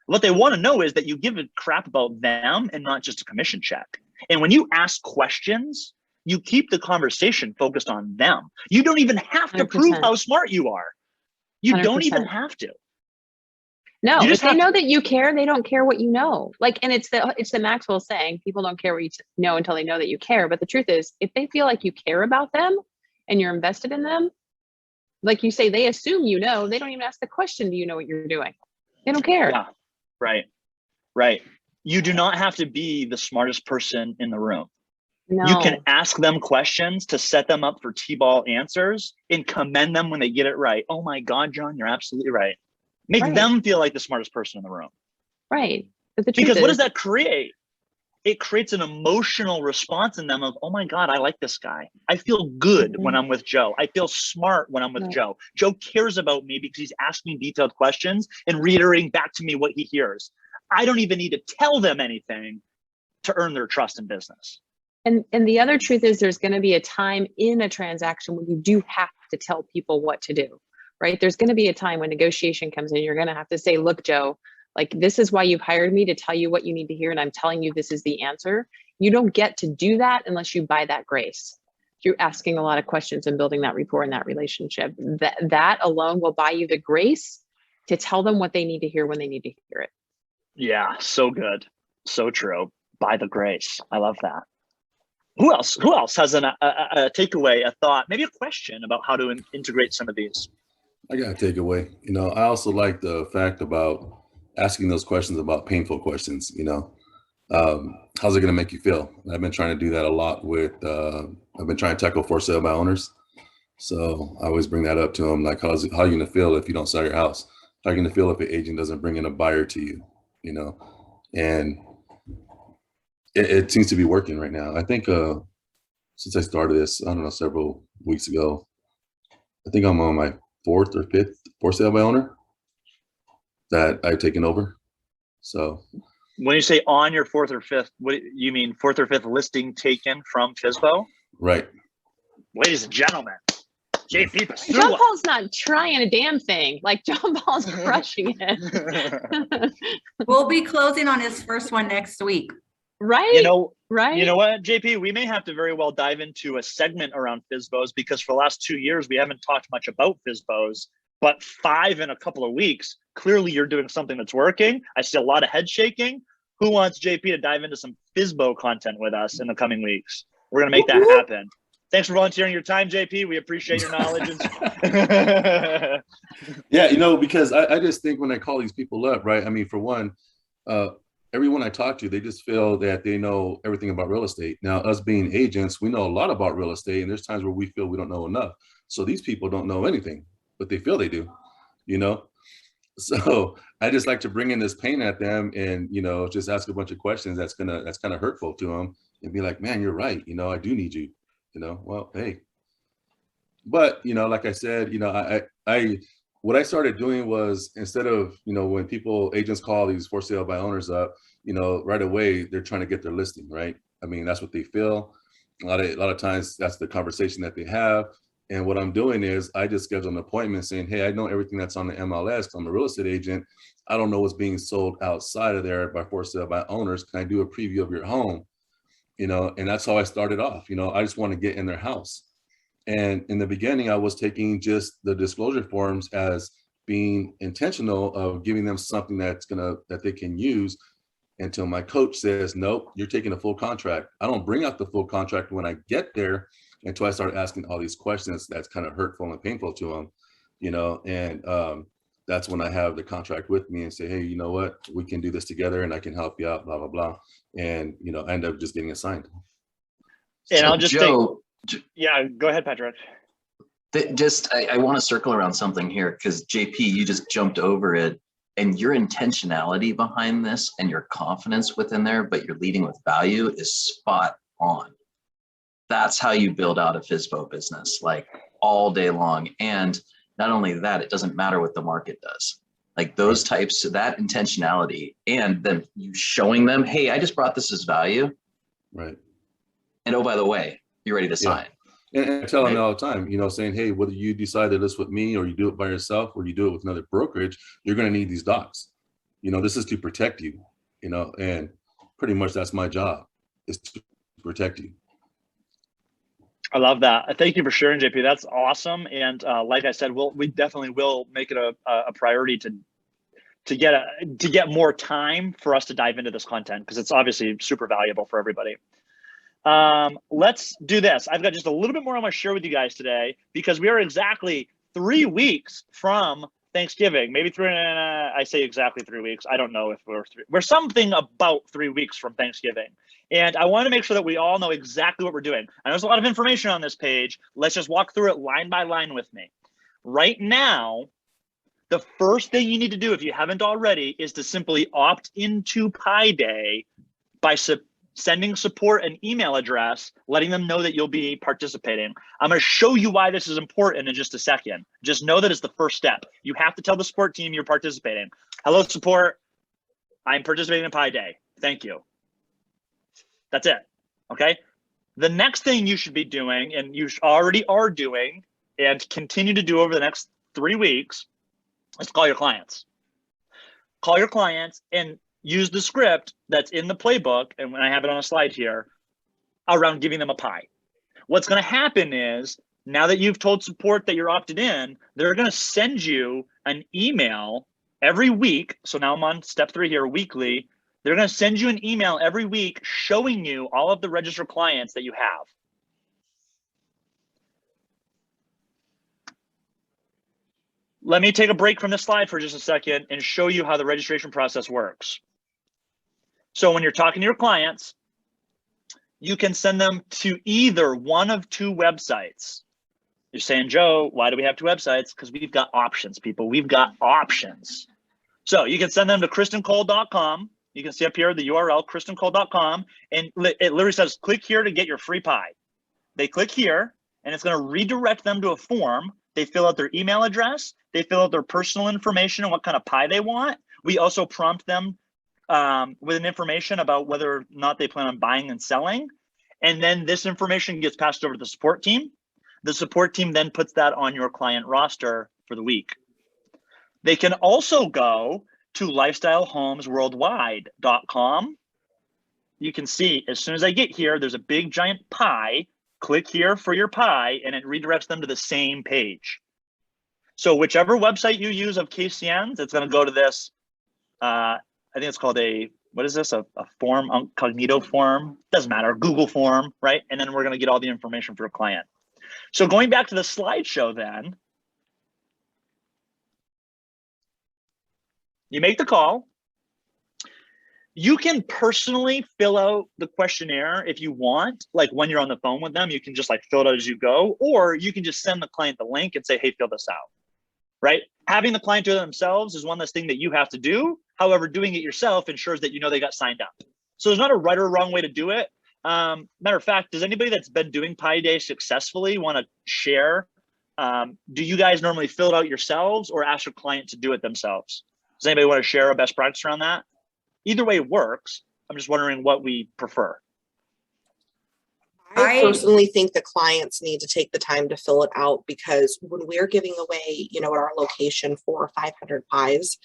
What they want to know is that you give a crap about them and not just a commission check. And when you ask questions, you keep the conversation focused on them. You don't even have to 100%. prove how smart you are. You don't even 100%. have to. No, You if just they have know to. that you care, they don't care what you know. Like, and it's the Maxwell saying, people don't care what you know until they know that you care. But the truth is, if they feel like you care about them and you're invested in them, like you say, they assume you know. They don't even ask the question, do you know what you're doing? They don't care. Yeah, right, right. You do not have to be the smartest person in the room. No. You can ask them questions to set them up for T-ball answers and commend them when they get it right. Oh my God, John, you're absolutely right. Make Right. them feel like the smartest person in the room. Right. But the truth Because is, what does that create? It creates an emotional response in them of, oh my God, I like this guy. I feel good when I'm with Joe. I feel smart when I'm with Right. Joe. Joe cares about me because he's asking detailed questions and reiterating back to me what he hears. I don't even need to tell them anything to earn their trust in business. And the other truth is there's going to be a time in a transaction when you do have to tell people what to do, right? There's going to be a time when negotiation comes in. You're going to have to say, look, Joe, like, this is why you've hired me, to tell you what you need to hear. And I'm telling you, this is the answer. You don't get to do that unless you buy that grace through asking a lot of questions and building that rapport and that relationship. That alone will buy you the grace to tell them what they need to hear when they need to hear it. Yeah, so good. So true. By the grace. I love that. Who else has a takeaway, a thought, maybe a question about how to integrate some of these? I got a takeaway. I also like the fact about asking those questions about painful questions. How's it going to make you feel? I've been trying to do that a lot with, I've been trying to tackle for sale by owners. So I always bring that up to them, like, how are you going to feel if you don't sell your house? How are you going to feel if an agent doesn't bring in a buyer to you? And it seems to be working right now. I think since I started this, I don't know, several weeks ago, I think I'm on my fourth or fifth for sale by owner that I've taken over. So when you say on your fourth or fifth, what you mean, fourth or fifth listing taken from FSBO? Right. Ladies and gentlemen, JP John Pasua. Paul's not trying a damn thing. Like, John Paul's crushing it. We'll be closing on his first one next week. Right? Right? Right? You know what, JP? We may have to very well dive into a segment around FSBOs because for the last 2 years, we haven't talked much about FSBOs, but 5 in a couple of weeks, clearly you're doing something that's working. I see a lot of head shaking. Who wants JP to dive into some FSBO content with us in the coming weeks? We're going to make that happen. Thanks for volunteering your time, JP. We appreciate your knowledge. Yeah, because I just think when I call these people up, right? I mean, for one, everyone I talk to, they just feel that they know everything about real estate. Now, us being agents, we know a lot about real estate, and there's times where we feel we don't know enough. So these people don't know anything, but they feel they do, So I just like to bring in this pain at them and, just ask a bunch of questions that's kind of hurtful to them and be like, man, you're right. I do need you, well, hey. But, like I said, what I started doing was, instead of, when agents call these for sale by owners up, right away, they're trying to get their listing, right? I mean, that's what they feel. A lot of times that's the conversation that they have. And what I'm doing is I just schedule an appointment saying, hey, I know everything that's on the MLS. I'm a real estate agent. I don't know what's being sold outside of there by for sale by owners. Can I do a preview of your home? And that's how I started off. I just want to get in their house. And in the beginning, I was taking just the disclosure forms as being intentional of giving them something that they can use, until my coach says, nope, you're taking a full contract. I don't bring out the full contract when I get there until I start asking all these questions that's kind of hurtful and painful to them, and that's when I have the contract with me and say, hey, you know what, we can do this together and I can help you out, blah, blah, blah. And, you know, I end up just getting assigned. And So I'll just Joe, yeah, go ahead, Patrick. I want to circle around something here because JP, you just jumped over it, and your intentionality behind this and your confidence within there, but you're leading with value is spot on. That's how you build out a FSBO business, like all day long. And not only that, it doesn't matter what the market does. Like those types of that intentionality, and then you showing them, hey, I just brought this as value. Right. And oh, by the way, you're ready to sign. And I tell them all the time, you know, saying, hey, whether you decide to list with me or you do it by yourself or you do it with another brokerage, you're going to need these docs. You know, this is to protect you, you know, and pretty much that's my job, is to protect you. I love that. Thank you for sharing, JP. That's awesome. And like I said, we definitely will make it a priority to get more time for us to dive into this content, because it's obviously super valuable for everybody. Let's do this. I've got just a little bit more I want to share with you guys today, because we are exactly 3 weeks from Thanksgiving. Maybe I say exactly 3 weeks. I don't know if we're something about 3 weeks from Thanksgiving. And I want to make sure that we all know exactly what we're doing. And there's a lot of information on this page. Let's just walk through it line by line with me. Right now, the first thing you need to do, if you haven't already, is to simply opt into Pi Day by sending support an email address, letting them know that you'll be participating. I'm going to show you why this is important in just a second. Just know that it's the first step. You have to tell the support team you're participating. Hello, support. I'm participating in Pi Day. Thank you. That's it. Okay. The next thing you should be doing, and you already are doing and continue to do over the next 3 weeks, is call your clients. Call your clients and use the script that's in the playbook, and when I have it on a slide here, around giving them a pie. What's going to happen is, now that you've told support that you're opted in, they're going to send you an email every week. So now I'm on step 3 here, weekly. They're going to send you an email every week showing you all of the registered clients that you have. Let me take a break from this slide for just a second and show you how the registration process works. So when you're talking to your clients, you can send them to either one of 2 websites. You're saying, Joe, why do we have 2 websites? Because we've got options, people. We've got options. So you can send them to kristencole.com. You can see up here the URL, kristencole.com, and it literally says, click here to get your free pie. They click here, and it's going to redirect them to a form. They fill out their email address. They fill out their personal information and what kind of pie they want. We also prompt them with an information about whether or not they plan on buying and selling. And then this information gets passed over to the support team. The support team then puts that on your client roster for the week. They can also go to lifestylehomesworldwide.com. You can see as soon as I get here, there's a big giant pie. Click here for your pie, and it redirects them to the same page. So whichever website you use of KCN's, it's going to go to this. I think it's called what is this? A form, incognito form? Doesn't matter. Google form, right? And then we're going to get all the information for a client. So going back to the slideshow then, you make the call. You can personally fill out the questionnaire if you want, like when you're on the phone with them, you can just like fill it out as you go, or you can just send the client the link and say, hey, fill this out, right? Having the client do it themselves is one less thing that you have to do. However, doing it yourself ensures that you know they got signed up. So there's not a right or wrong way to do it. Matter of fact, does anybody that's been doing Pi Day successfully want to share? Do you guys normally fill it out yourselves or ask your client to do it themselves? Does anybody want to share a best practice around that? Either way works. I'm just wondering what we prefer. I personally think the clients need to take the time to fill it out, because when we're giving away, at our location 400 or 500 pies,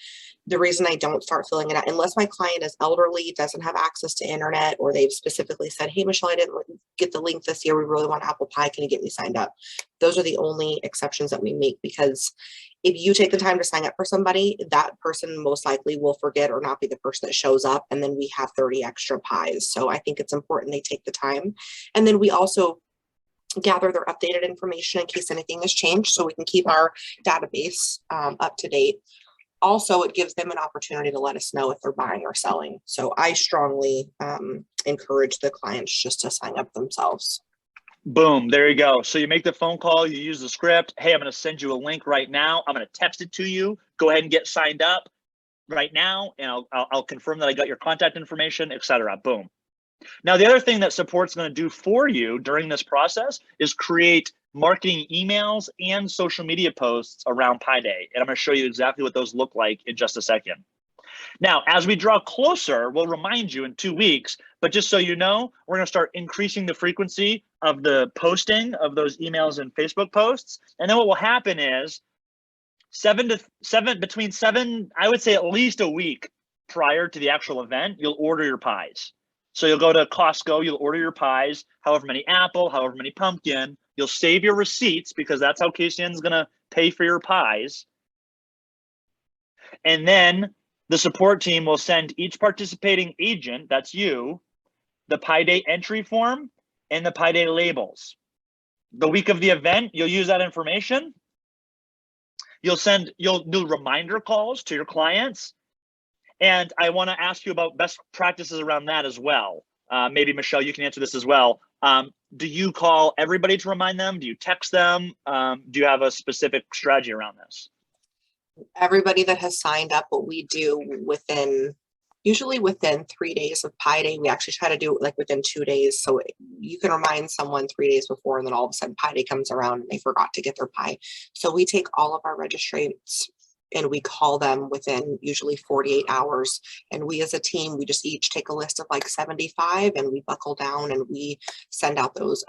the reason I don't start filling it out, unless my client is elderly, doesn't have access to internet, or they've specifically said, hey, Michelle, I didn't get the link this year. We really want apple pie. Can you get me signed up? Those are the only exceptions that we make, because if you take the time to sign up for somebody, that person most likely will forget or not be the person that shows up. And then we have 30 extra pies. So I think it's important they take the time. And then we also gather their updated information in case anything has changed, so we can keep our database up to date. Also, it gives them an opportunity to let us know if they're buying or selling. So I strongly encourage the clients just to sign up themselves. Boom, there you go. So you make the phone call, you use the script. Hey, I'm going to send you a link right now. I'm going to text it to you. Go ahead and get signed up right now, and I'll confirm that I got your contact information, etc. Boom. Now, the other thing that support's going to do for you during this process is create marketing emails and social media posts around Pi Day. And I'm going to show you exactly what those look like in just a second. Now, as we draw closer, we'll remind you in 2 weeks, but just so you know, we're going to start increasing the frequency of the posting of those emails and Facebook posts. And then what will happen is between seven, I would say at least a week prior to the actual event, you'll order your pies. So you'll go to Costco, you'll order your pies, however many apple, however many pumpkin. You'll save your receipts because that's how KCN's going to pay for your pies. And then the support team will send each participating agent, that's you, the Pi Day entry form and the Pi Day labels. The week of the event, you'll use that information. You'll do reminder calls to your clients. And I want to ask you about best practices around that as well. Maybe Michelle, you can answer this as well. Do you call everybody to remind them? Do you text them? Do you have a specific strategy around this? Everybody that has signed up, what we do usually within 3 days of Pi Day, we actually try to do it like within 2 days. So you can remind someone 3 days before, and then all of a sudden Pi Day comes around and they forgot to get their pie. So we take all of our registrants and we call them within usually 48 hours. And we as a team, we just each take a list of like 75 and we buckle down and we send out those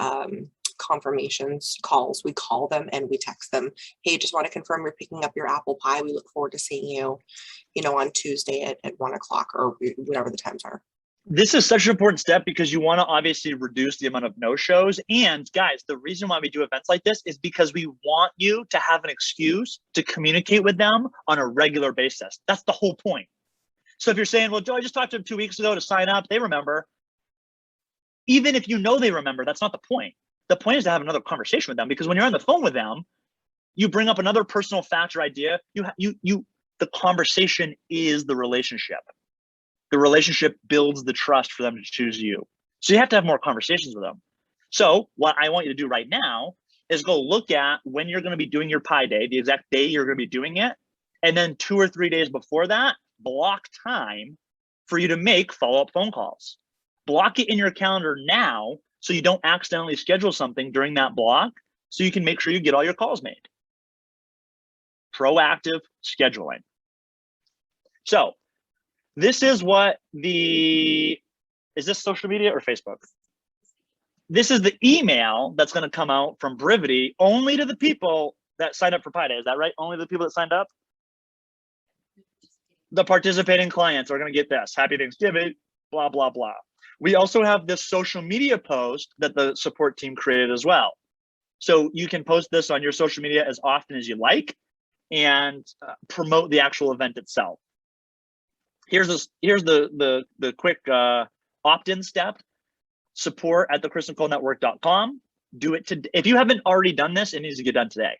confirmations calls. We call them and we text them. Hey, just want to confirm you're picking up your apple pie. We look forward to seeing you, on Tuesday at 1 o'clock or whatever the times are. This is such an important step because you want to obviously reduce the amount of no-shows. And guys, the reason why we do events like this is because we want you to have an excuse to communicate with them on a regular basis. That's the whole point. So if you're saying, well, Joe, I just talked to them 2 weeks ago to sign up, they remember. Even if you know they remember, that's not the point. The point is to have another conversation with them, because when you're on the phone with them, you bring up another personal fact or idea. The conversation is the relationship. The relationship builds the trust for them to choose you. So you have to have more conversations with them. So what I want you to do right now is go look at when you're going to be doing your Pi Day, the exact day you're going to be doing it. And then 2 or 3 days before that, block time for you to make follow-up phone calls. Block it in your calendar now so you don't accidentally schedule something during that block, so you can make sure you get all your calls made. Proactive scheduling. So this is what is this social media or Facebook? This is the email that's going to come out from Brivity only to the people that signed up for Pi Day. Is that right? Only the people that signed up? The participating clients are going to get this. Happy Thanksgiving, blah, blah, blah. We also have this social media post that the support team created as well. So you can post this on your social media as often as you like and promote the actual event itself. Here's the quick opt-in step. support@thechrisnicolenetwork.com. Do it today. If you haven't already done this, it needs to get done today.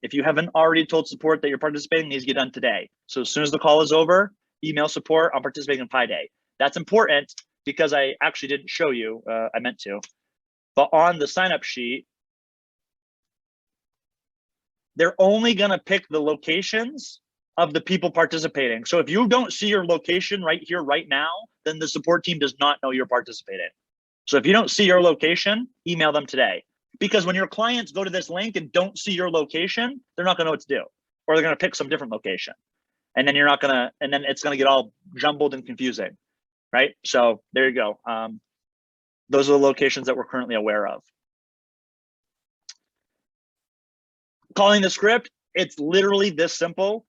If you haven't already told support that you're participating, it needs to get done today. So as soon as the call is over, email support, I'm participating in Pi Day. That's important because I actually didn't show you, I meant to. But on the sign-up sheet, they're only gonna pick the locations of the people participating. So if you don't see your location right here, right now, then the support team does not know you're participating. So if you don't see your location, email them today. Because when your clients go to this link and don't see your location, they're not gonna know what to do. Or they're gonna pick some different location. And then and then it's gonna get all jumbled and confusing, right? So there you go. Those are the locations that we're currently aware of. Calling the script, it's literally this simple.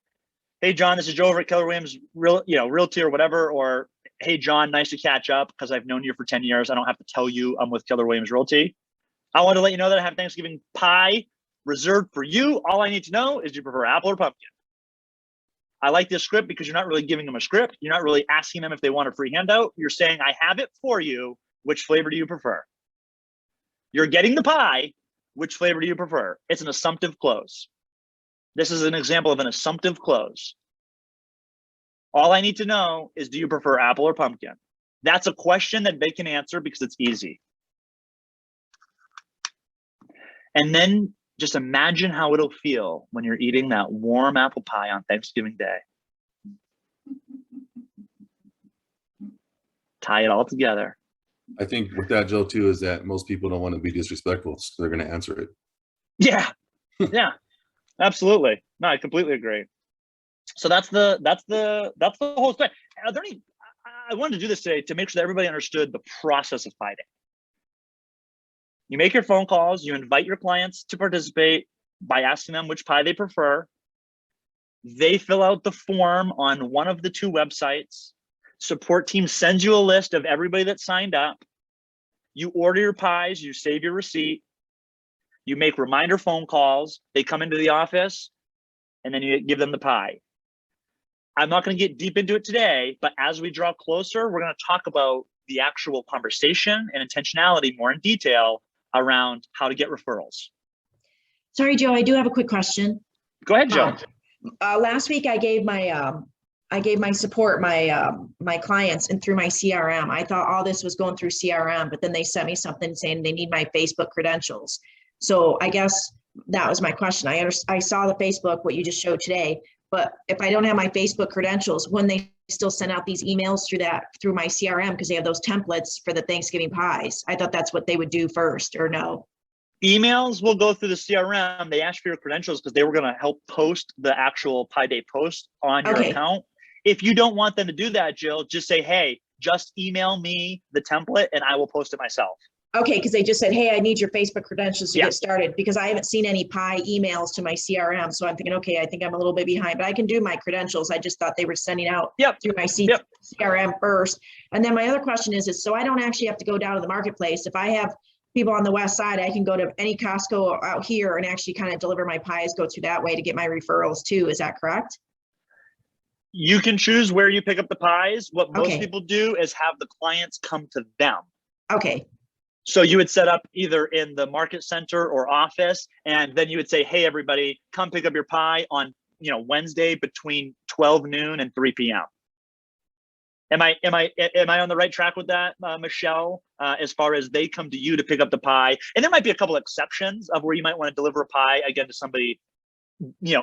Hey, John, this is Joe over at Keller Williams, Realty or whatever, or hey, John, nice to catch up because I've known you for 10 years. I don't have to tell you I'm with Keller Williams Realty. I want to let you know that I have Thanksgiving pie reserved for you. All I need to know is do you prefer apple or pumpkin? I like this script because you're not really giving them a script. You're not really asking them if they want a free handout. You're saying, I have it for you. Which flavor do you prefer? You're getting the pie. Which flavor do you prefer? It's an assumptive close. This is an example of an assumptive close. All I need to know is, do you prefer apple or pumpkin? That's a question that they can answer because it's easy. And then just imagine how it'll feel when you're eating that warm apple pie on Thanksgiving Day. Tie it all together. I think with that, Joe, too, is that most people don't want to be disrespectful, so they're going to answer it. Yeah, yeah, absolutely. No, I completely agree. So that's the whole thing. Are there any? I wanted to do this today to make sure that everybody understood the process of Pi Day. You make your phone calls. You invite your clients to participate by asking them which pie they prefer. They fill out the form on one of the two websites. Support team sends you a list of everybody that signed up. You order your pies. You save your receipt. You make reminder phone calls. They come into the office, and then you give them the pie. I'm not going to get deep into it today, but as we draw closer, we're going to talk about the actual conversation and intentionality more in detail around how to get referrals. Sorry, Joe, I do have a quick question. Go ahead, Joe. Last week I gave my support, my clients and through my CRM. I thought all this was going through CRM, but then they sent me something saying they need my Facebook credentials. So I guess that was my question. I saw the Facebook, what you just showed today, but if I don't have my Facebook credentials, when they still send out these emails through my CRM, because they have those templates for the Thanksgiving pies, I thought that's what they would do first, or no? Emails will go through the CRM. They ask for your credentials because they were going to help post the actual Pi Day post on your account. If you don't want them to do that, Jill, just say, hey, just email me the template and I will post it myself. Okay, because they just said, hey, I need your Facebook credentials to get started, because I haven't seen any Pi emails to my CRM. So I'm thinking, okay, I think I'm a little bit behind, but I can do my credentials. I just thought they were sending out through my CRM first. And then my other question is so I don't actually have to go down to the marketplace. If I have people on the west side, I can go to any Costco out here and actually kind of deliver my pies, go through that way to get my referrals too. Is that correct? You can choose where you pick up the pies. What most people do is have the clients come to them. Okay. So you would set up either in the market center or office, and then you would say, hey, everybody, come pick up your pie on Wednesday between 12 noon and 3 p.m. Am I on the right track with that, Michelle, as far as they come to you to pick up the pie? And there might be a couple exceptions of where you might want to deliver a pie, again, to somebody,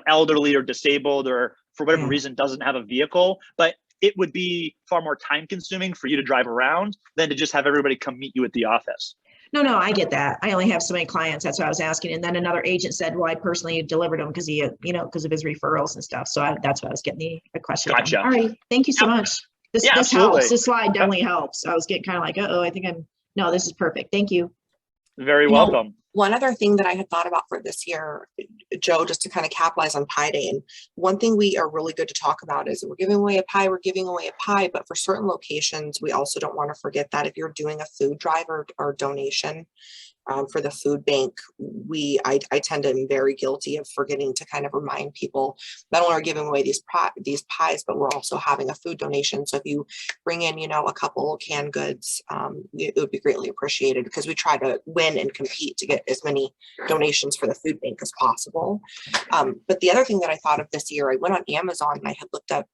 elderly or disabled or for whatever reason doesn't have a vehicle, but it would be far more time consuming for you to drive around than to just have everybody come meet you at the office. No, I get that. I only have so many clients. That's what I was asking. And then another agent said, well, I personally delivered them because because of his referrals and stuff. So that's what I was getting the question. Gotcha. All right. Thank you so much. This helps. This slide definitely helps. I was getting kind of like, I think no, this is perfect. Thank you. Very welcome. One other thing that I had thought about for this year, Joe, just to kind of capitalize on Pi Day, and one thing we are really good to talk about is we're giving away a pie, but for certain locations, we also don't want to forget that if you're doing a food drive or donation for the food bank, I tend to be very guilty of forgetting to kind of remind people not only are giving away these pies, but we're also having a food donation. So if you bring in, a couple canned goods, it would be greatly appreciated, because we try to win and compete to get as many donations for the food bank as possible. But the other thing that I thought of this year, I went on Amazon and I had looked up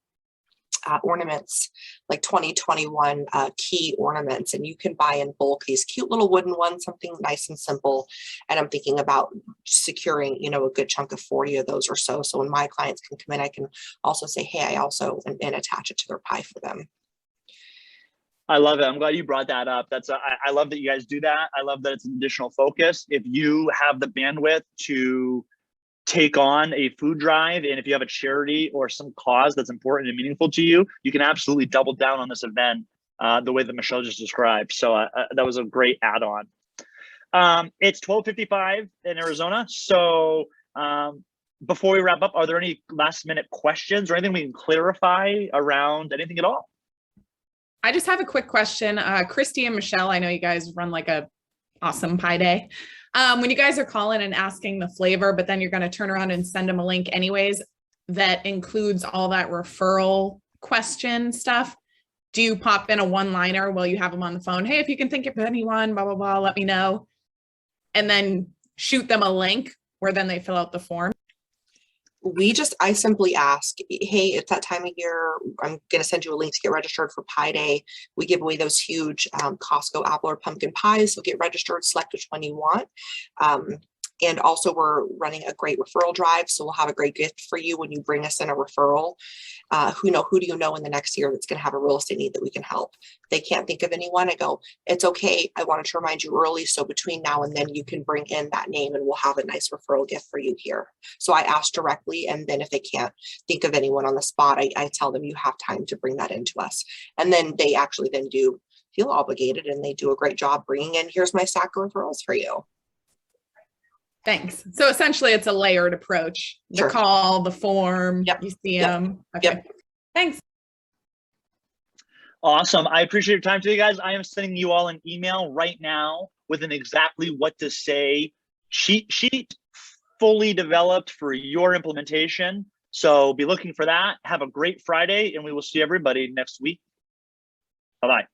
ornaments, like 2021 key ornaments, and you can buy in bulk these cute little wooden ones, something nice and simple. And I'm thinking about securing a good chunk of 40 of those or so when my clients can come in, I can also say, hey, I also and attach it to their pie for them. I love it. I'm glad you brought that up. I love that you guys do that. I love that it's an additional focus. If you have the bandwidth to take on a food drive, and if you have a charity or some cause that's important and meaningful to you, you can absolutely double down on this event the way that Michelle just described. So that was a great add-on. It's 12:55 in Arizona. So before we wrap up, are there any last minute questions or anything we can clarify around anything at all? I just have a quick question. Christy and Michelle, I know you guys run like a awesome Pi Day. When you guys are calling and asking the flavor, but then you're going to turn around and send them a link anyways, that includes all that referral question stuff. Do you pop in a one-liner while you have them on the phone? Hey, if you can think of anyone, blah, blah, blah, let me know. And then shoot them a link where then they fill out the form. I simply ask, hey, it's that time of year. I'm going to send you a link to get registered for Pie Day. We give away those huge Costco apple or pumpkin pies. So get registered, select which one you want. And also we're running a great referral drive. So we'll have a great gift for you when you bring us in a referral. Who do you know in the next year that's going to have a real estate need that we can help? If they can't think of anyone, I go, it's okay. I wanted to remind you early. So between now and then you can bring in that name and we'll have a nice referral gift for you here. So I ask directly. And then if they can't think of anyone on the spot, I tell them you have time to bring that into us. And then they actually then do feel obligated and they do a great job bringing in, here's my stack of referrals for you. Thanks. So essentially it's a layered approach. The call, the form, you see them. Okay. Thanks. Awesome. I appreciate your time today, guys. I am sending you all an email right now with an exactly what to say cheat sheet fully developed for your implementation. So be looking for that. Have a great Friday and we will see everybody next week. Bye-bye.